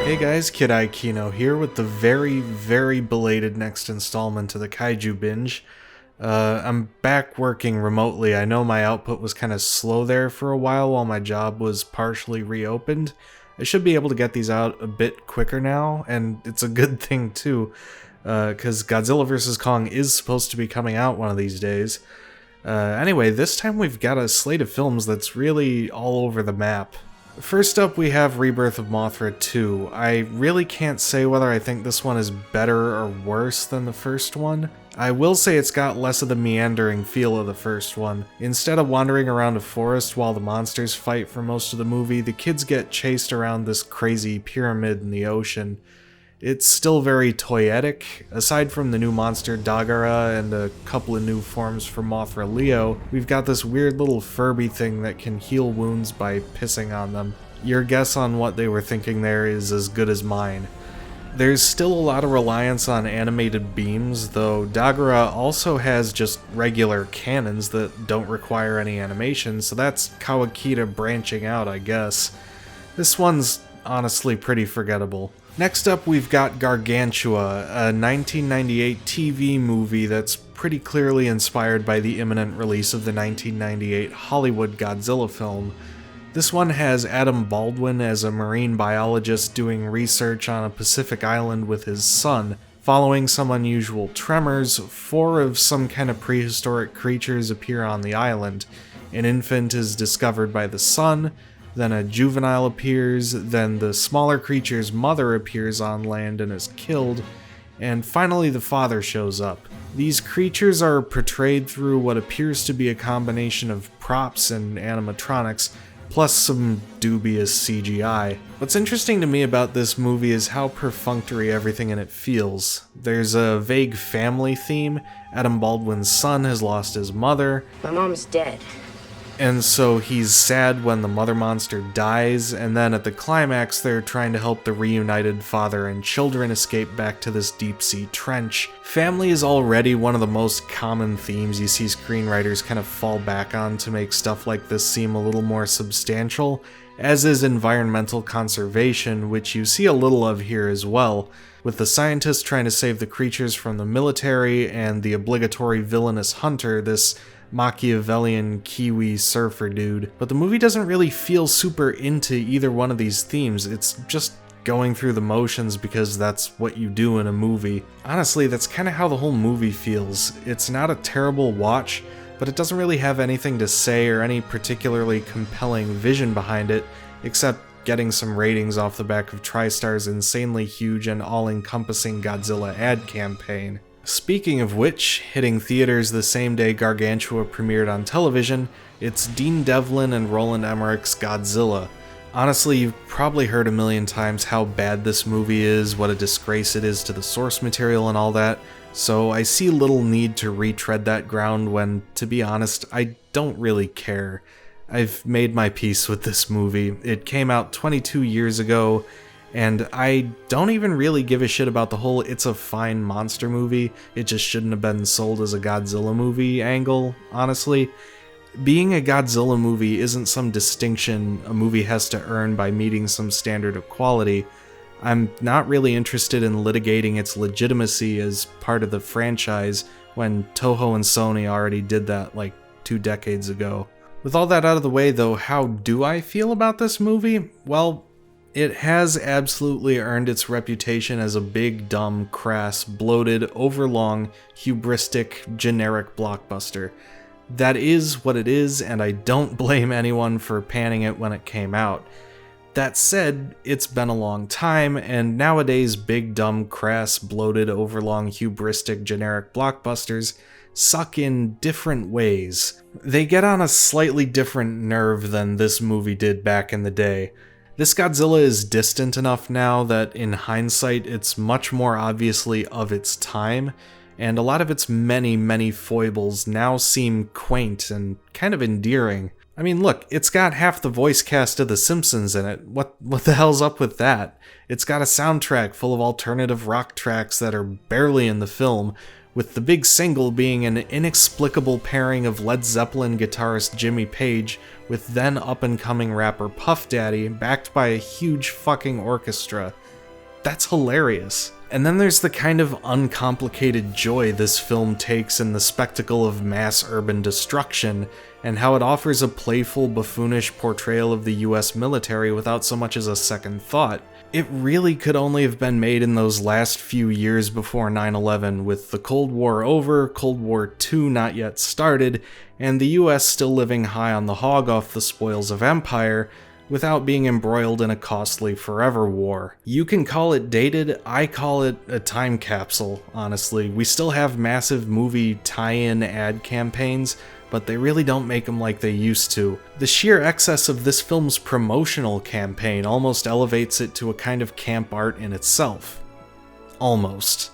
Hey guys, Kid Aikino here with the very belated next installment to the Kaiju Binge. I'm back working remotely. I know my output was kind of slow there for a while my job was partially reopened. I should be able to get these out a bit quicker now, and it's a good thing too, because Godzilla vs. Kong is supposed to be coming out one of these days. Anyway, this time we've got a slate of films that's really all over the map. First up, we have Rebirth of Mothra 2. I really can't say whether I think this one is better or worse than the first one. I will say it's got less of the meandering feel of the first one. Instead of wandering around a forest while the monsters fight for most of the movie, the kids get chased around this crazy pyramid in the ocean. It's still very toyetic. Aside from the new monster Dagara and a couple of new forms for Mothra Leo, we've got this weird little Furby thing that can heal wounds by pissing on them. Your guess on what they were thinking there is as good as mine. There's still a lot of reliance on animated beams, though Dagara also has just regular cannons that don't require any animation, so that's Kawakita branching out, I guess. This one's honestly pretty forgettable. Next up, we've got Gargantua, a 1998 TV movie that's pretty clearly inspired by the imminent release of the 1998 Hollywood Godzilla film. This one has Adam Baldwin as a marine biologist doing research on a Pacific island with his son. Following some unusual tremors, 4 of some kind of prehistoric creatures appear on the island. An infant is discovered by the son, then a juvenile appears, then the smaller creature's mother appears on land and is killed, and finally the father shows up. These creatures are portrayed through what appears to be a combination of props and animatronics, plus some dubious CGI. What's interesting to me about this movie is how perfunctory everything in it feels. There's a vague family theme. Adam Baldwin's son has lost his mother. My mom's dead. And so he's sad when the mother monster dies, and then at the climax they're trying to help the reunited father and children escape back to this deep-sea trench. Family is already one of the most common themes you see screenwriters kind of fall back on to make stuff like this seem a little more substantial, as is environmental conservation, which you see a little of here as well, with the scientists trying to save the creatures from the military and the obligatory villainous hunter, this Machiavellian Kiwi surfer dude. But the movie doesn't really feel super into either one of these themes. It's just going through the motions because that's what you do in a movie. Honestly, that's kind of how the whole movie feels. It's not a terrible watch, but it doesn't really have anything to say or any particularly compelling vision behind it, except getting some ratings off the back of TriStar's insanely huge and all-encompassing Godzilla ad campaign. Speaking of which, hitting theaters the same day Gargantua premiered on television, it's Dean Devlin and Roland Emmerich's Godzilla. Honestly, you've probably heard a million times how bad this movie is, what a disgrace it is to the source material and all that, so I see little need to retread that ground when, to be honest, I don't really care. I've made my peace with this movie. It came out 22 years ago, and I don't even really give a shit about the whole it's a fine monster movie, it just shouldn't have been sold as a Godzilla movie angle, honestly. Being a Godzilla movie isn't some distinction a movie has to earn by meeting some standard of quality. I'm not really interested in litigating its legitimacy as part of the franchise when Toho and Sony already did that like 2 decades ago. With all that out of the way though, how do I feel about this movie? Well, it has absolutely earned its reputation as a big, dumb, crass, bloated, overlong, hubristic, generic blockbuster. That is what it is, and I don't blame anyone for panning it when it came out. That said, it's been a long time, and nowadays big, dumb, crass, bloated, overlong, hubristic, generic blockbusters suck in different ways. They get on a slightly different nerve than this movie did back in the day. This Godzilla is distant enough now that in hindsight it's much more obviously of its time, and a lot of its many foibles now seem quaint and kind of endearing. I mean, look, it's got half the voice cast of The Simpsons in it. What the hell's up with that? It's got a soundtrack full of alternative rock tracks that are barely in the film, with the big single being an inexplicable pairing of Led Zeppelin guitarist Jimmy Page with then up-and-coming rapper Puff Daddy, backed by a huge fucking orchestra. That's hilarious. And then there's the kind of uncomplicated joy this film takes in the spectacle of mass urban destruction, and how it offers a playful, buffoonish portrayal of the US military without so much as a second thought. It really could only have been made in those last few years before 9/11, with the Cold War over, Cold War II not yet started, and the US still living high on the hog off the spoils of empire, without being embroiled in a costly forever war. You can call it dated, I call it a time capsule, honestly. We still have massive movie tie-in ad campaigns, but they really don't make them like they used to. The sheer excess of this film's promotional campaign almost elevates it to a kind of camp art in itself. Almost.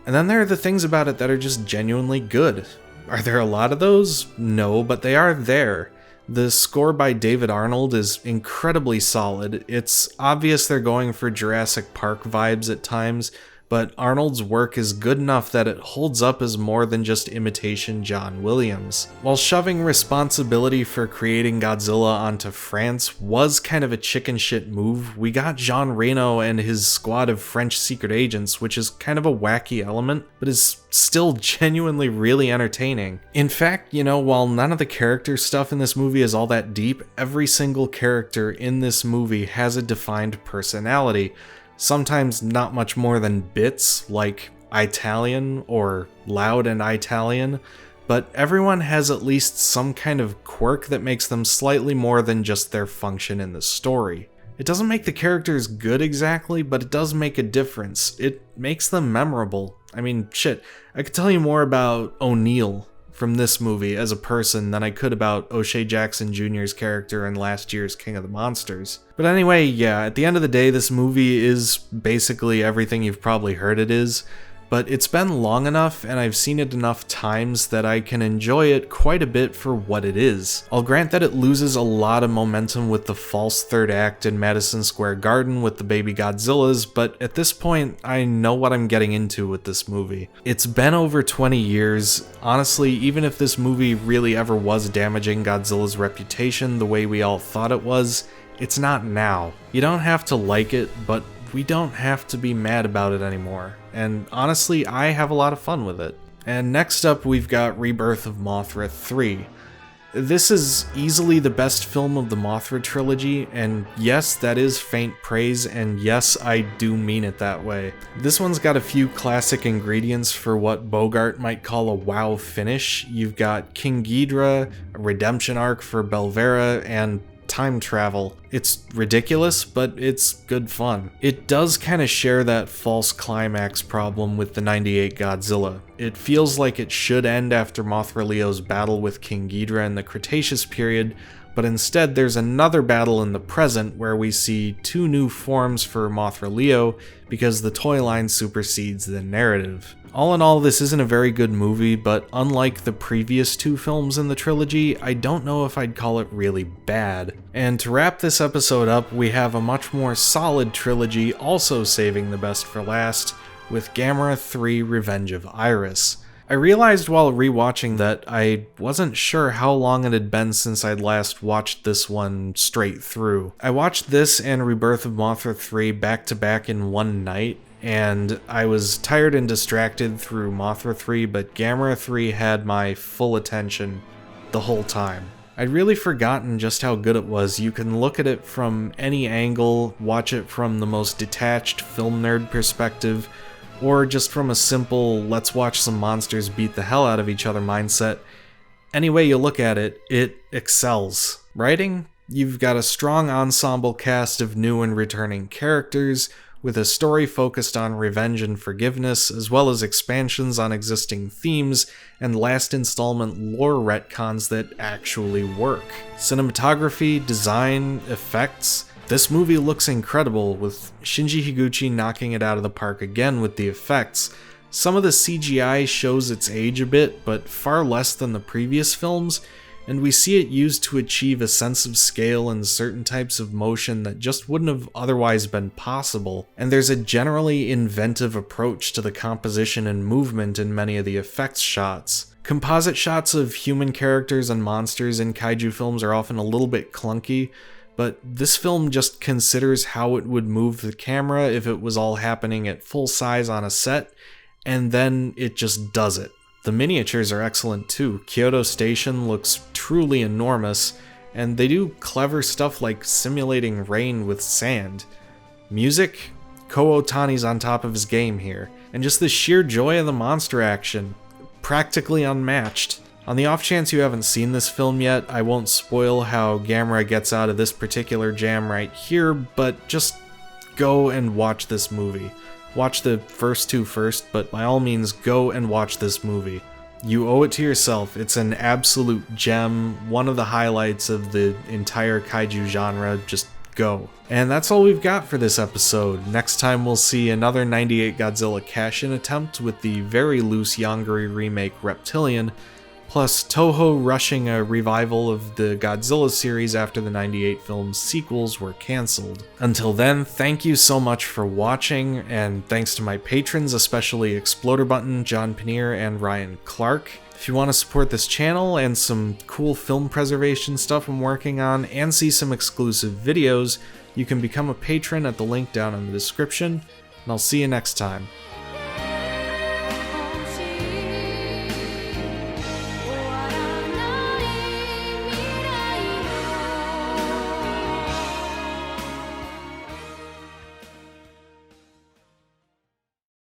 And then there are the things about it that are just genuinely good. Are there a lot of those? No, but they are there. The score by David Arnold is incredibly solid. It's obvious they're going for Jurassic Park vibes at times, but Arnold's work is good enough that it holds up as more than just imitation John Williams. While shoving responsibility for creating Godzilla onto France was kind of a chicken shit move, we got Jean Reno and his squad of French secret agents, which is kind of a wacky element, but is still genuinely really entertaining. In fact, while none of the character stuff in this movie is all that deep, every single character in this movie has a defined personality. Sometimes not much more than bits, like Italian or loud and Italian, but everyone has at least some kind of quirk that makes them slightly more than just their function in the story. It doesn't make the characters good exactly, but it does make a difference. It makes them memorable. I mean, shit, I could tell you more about O'Neill from this movie as a person than I could about O'Shea Jackson Jr.'s character in last year's King of the Monsters. But anyway, yeah, at the end of the day, this movie is basically everything you've probably heard it is, but it's been long enough and I've seen it enough times that I can enjoy it quite a bit for what it is. I'll grant that it loses a lot of momentum with the false third act in Madison Square Garden with the baby Godzillas, but at this point, I know what I'm getting into with this movie. It's been over 20 years. Honestly, even if this movie really ever was damaging Godzilla's reputation the way we all thought it was, it's not now. You don't have to like it, but we don't have to be mad about it anymore. And honestly, I have a lot of fun with it. And next up, we've got Rebirth of Mothra 3. This is easily the best film of the Mothra trilogy, and yes, that is faint praise, and yes, I do mean it that way. This one's got a few classic ingredients for what Bogart might call a wow finish. You've got King Ghidorah, a redemption arc for Belvera, and time travel. It's ridiculous, but it's good fun. It does kind of share that false climax problem with the 98 Godzilla. It feels like it should end after Mothra Leo's battle with King Ghidorah in the Cretaceous period, but instead there's another battle in the present where we see two new forms for Mothra Leo because the toy line supersedes the narrative. All in all, this isn't a very good movie, but unlike the previous two films in the trilogy, I don't know if I'd call it really bad. And to wrap this episode up, we have a much more solid trilogy also saving the best for last, with Gamera 3 Revenge of Iris. I realized while rewatching that I wasn't sure how long it had been since I'd last watched this one straight through. I watched this and Rebirth of Mothra 3 back to back in one night, and I was tired and distracted through Mothra 3, but Gamera 3 had my full attention the whole time. I'd really forgotten just how good it was. You can look at it from any angle, watch it from the most detached film nerd perspective, or just from a simple let's watch some monsters beat the hell out of each other mindset. Any way you look at it, it excels. Writing? You've got a strong ensemble cast of new and returning characters, with a story focused on revenge and forgiveness, as well as expansions on existing themes and last installment lore retcons that actually work. Cinematography, design, effects. This movie looks incredible, with Shinji Higuchi knocking it out of the park again with the effects. Some of the CGI shows its age a bit, but far less than the previous films, and we see it used to achieve a sense of scale and certain types of motion that just wouldn't have otherwise been possible, and there's a generally inventive approach to the composition and movement in many of the effects shots. Composite shots of human characters and monsters in kaiju films are often a little bit clunky, but this film just considers how it would move the camera if it was all happening at full size on a set, and then it just does it. The miniatures are excellent too. Kyoto Station looks truly enormous, and they do clever stuff like simulating rain with sand. Music? Ko Otani's on top of his game here, and just the sheer joy of the monster action, practically unmatched. On the off chance you haven't seen this film yet, I won't spoil how Gamera gets out of this particular jam right here, but just go and watch this movie. Watch the first two first, but by all means go and watch this movie. You owe it to yourself. It's an absolute gem, one of the highlights of the entire kaiju genre. Just go. And that's all we've got for this episode. Next time we'll see another 98 Godzilla cash-in attempt with the very loose Yongari remake Reptilian, plus Toho rushing a revival of the Godzilla series after the 98 film's sequels were cancelled. Until then, thank you so much for watching, and thanks to my patrons, especially Exploder Button, John Paneer, and Ryan Clark. If you want to support this channel and some cool film preservation stuff I'm working on, and see some exclusive videos, you can become a patron at the link down in the description, and I'll see you next time.